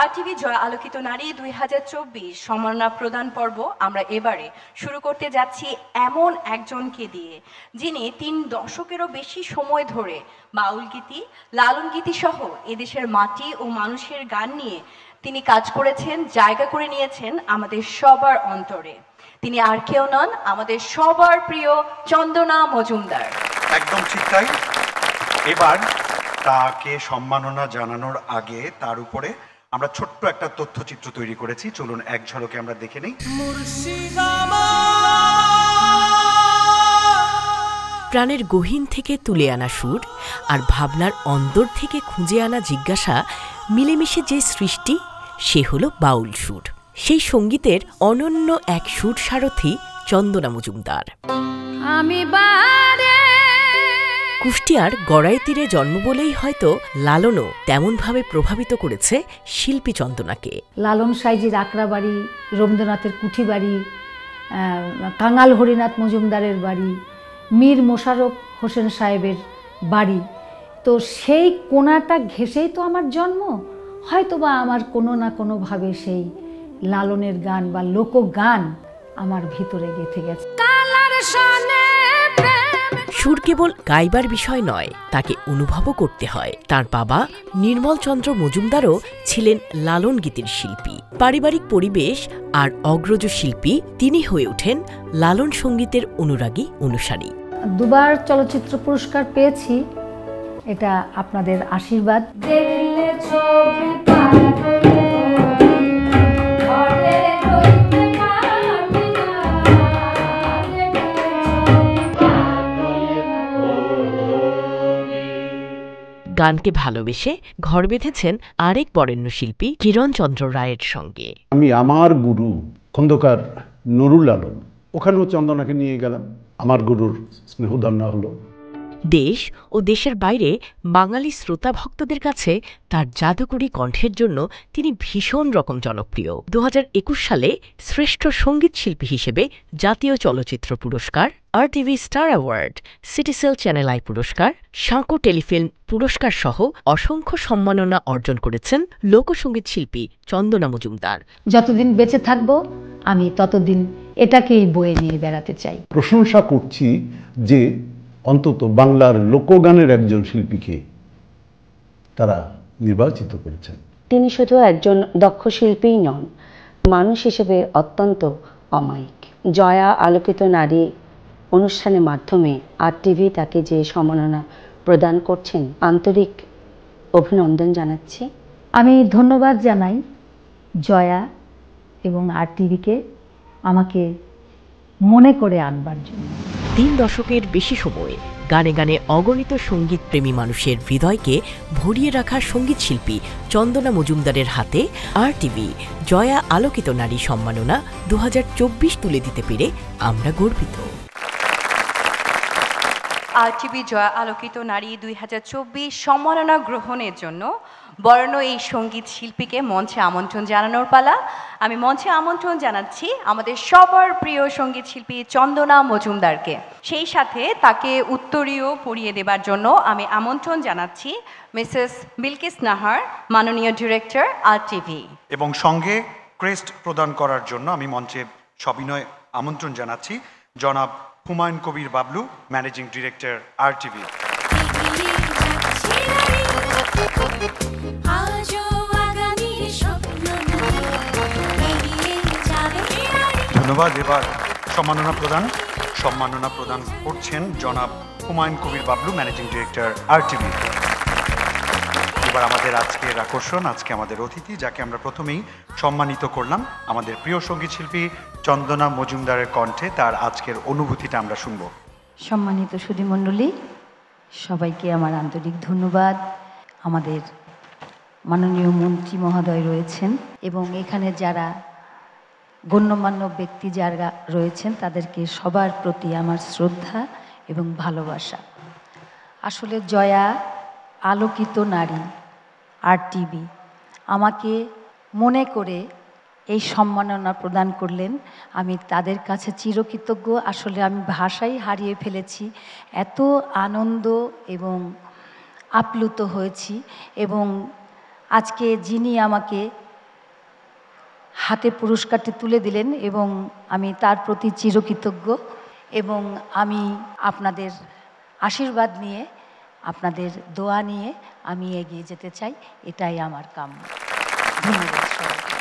RTV জয় আলোকিত নারী 2024 সম্মাননা প্রদান পর্ব আমরা এবারে শুরু করতে যাচ্ছি এমন একজনকে দিয়ে, যিনি 3 দশকেরও বেশি সময় ধরে বাউল গীতি, লালন গীতি সহ এদেশের মাটি ও মানুষের গান নিয়ে তিনি কাজ করেছেন, জায়গা করে নিয়েছেন আমাদের সবার অন্তরে। তিনি আর কেউ নন, আমাদের সবার প্রিয় চন্দনা মজুমদার। একদম ঠিক তাই। এবার তাকে সম্মাননা জানানোর আগে তার উপরে আমরা ছোট্ট একটা তথ্যচিত্র তৈরি করেছি, চলুন এক ঝলকে আমরা দেখে নিই। প্রাণের গহীন থেকে তুলে আনা সুর আর ভাবনার অন্তর থেকে খুঁজে আনা জিজ্ঞাসা মিলেমিশে যে সৃষ্টি, সে হলো বাউল সুর। সেই সঙ্গীতের অনন্য এক সুর সারথি চন্দনা মজুমদার। কুষ্টিয়ার গড়াই তীরে জন্ম বলেই হয়তো লালনও তেমনভাবে প্রভাবিত করেছে শিল্পী চন্দনাকে। লালন সাইজির আকরা বাড়ি, রবীন্দ্রনাথের কুঠি বাড়ি, কাঙাল হরিনাথ মজুমদারের বাড়ি, মীর মোশাররফ হোসেন সাহেবের বাড়ি। তো সেই কোণাটা ঘেঁষেই তো আমার জন্ম। হয়তোবা আমার কোনো না কোনোভাবে সেই লালনের গান বা লোকগান আমার ভিতরে গেঁথে গেছে। সুর কেবল গাইবার বিষয় নয়, তাকে অনুভবও করতে হয়। তার বাবা নির্মল চন্দ্র মজুমদারও ছিলেন লালন গীতির শিল্পী। পারিবারিক পরিবেশ আর অগ্রজ শিল্পী তিনি হয়ে ওঠেন লালন সঙ্গীতের অনুরাগী, অনুসারী। 2 বার চলচ্চিত্র পুরস্কার পেয়েছি, এটা আপনাদের আশীর্বাদ। গানকে ভালোবেসে ঘর বেঁধেছেন আরেক বরেণ্য শিল্পী কিরণচন্দ্র রায়ের সঙ্গে। আমি আমার গুরু খন্দকার নুরুল আলম, ওখানেও চন্দনাকে নিয়ে গেলাম, আমার গুরুর স্নেহধন্য হলো। দেশ ও দেশের বাইরে বাঙালি শ্রোতা ভক্তদের কাছে তার জাদুকরী কণ্ঠের জন্য তিনি ভীষণ রকম জনপ্রিয়। 2021 সালে শ্রেষ্ঠ সঙ্গীত শিল্পী হিসেবে জাতীয় চলচ্চিত্র পুরস্কার, RTV star award, Citycell channel I পুরস্কার, সাঁকো টেলিফিল্ম পুরস্কার সহ অসংখ্য সম্মাননা অর্জন করেছেন লোকসঙ্গীত শিল্পী চন্দনা মজুমদার। যতদিন বেঁচে থাকবো আমি ততদিন এটাকেই বয়ে নিয়ে বেড়াতে চাই। প্রশংসা করছি যে অন্তত বাংলার লোকগানের একজন শিল্পীকে তারা নির্বাচিত করেছেন। তিনি শুধু একজন দক্ষ শিল্পীই নন, মানুষ হিসেবে অত্যন্ত অমায়িক। জয়া আলোকিত নারী অনুষ্ঠানের মাধ্যমে আরটিভি তাকে যে সম্মাননা প্রদান করছেন, আন্তরিক অভিনন্দন জানাচ্ছি। আমি ধন্যবাদ জানাই জয়া এবং আরটিভিকে আমাকে মনে করে আনবার জন্য। 3 দশকের বেশি সময়ে গানে গানে অগণিত সঙ্গীত প্রেমী মানুষের হৃদয়কে ভরিয়ে রাখা সঙ্গীত শিল্পী চন্দনা মজুমদারের হাতে আরটিভি জয়া আলোকিত নারী সম্মাননা 2024 তুলে দিতে পেরে আমরা গর্বিত। আরটিভি জয়া আলোকিত নারী 2024 সম্মাননা গ্রহণের জন্য বরণ এই সঙ্গীত শিল্পীকে মঞ্চে আমন্ত্রণ জানানোর পালা। আমি মঞ্চে আমন্ত্রণ জানাচ্ছি আমাদের সবার প্রিয় সঙ্গীত শিল্পী চন্দনা মজুমদারকে। সেই সাথে তাকে উত্তরীয় পরিয়ে দেবার জন্য আমি আমন্ত্রণ জানাচ্ছি মিসেস বিলকিস নাহার, মাননীয় ডিরেক্টর আরটিভি। এবং সঙ্গে ক্রেস্ট প্রদান করার জন্য আমি মঞ্চে সবিনয় আমন্ত্রণ জানাচ্ছি জনাব Humayun Kabir Bablu, managing director RTV. ধন্যবাদ। এবার সম্মাননা প্রদান করছেন জনাব Humayun Kabir Bablu, managing director RTV. এবার আমাদের আজকের আকর্ষণ, আজকে আমাদের অতিথি, যাকে আমরা প্রথমেই সম্মানিত করলাম, আমাদের প্রিয় সঙ্গীত শিল্পী চন্দনা মজুমদারের কণ্ঠে তার আজকের অনুভূতিটা আমরা শুনব। সম্মানিত সুধীমণ্ডলী, সবাইকে আমার আন্তরিক ধন্যবাদ। আমাদের মাননীয় মন্ত্রী মহোদয় রয়েছেন এবং এখানে যারা গণ্যমান্য ব্যক্তি যারা রয়েছেন তাদেরকে সবার প্রতি আমার শ্রদ্ধা এবং ভালোবাসা। আসলে জয়া আলোকিত নারী আরটিভি আমাকে মনে করে এই সম্মাননা প্রদান করলেন। আমি তাদের কাছে চিরকৃতজ্ঞ। আসলে আমি ভাষাই হারিয়ে ফেলেছি, এত আনন্দ এবং আপ্লুত হয়েছি। এবং আজকে যিনি আমাকে হাতে পুরস্কারটি তুলে দিলেন এবং আমি তার প্রতি চিরকৃতজ্ঞ এবং আমি আপনাদের আশীর্বাদ নিয়ে, আপনাদের দোয়া নিয়ে আমি এগিয়ে যেতে চাই, এটাই আমার কাম্য। ধন্যবাদ সবাইকে।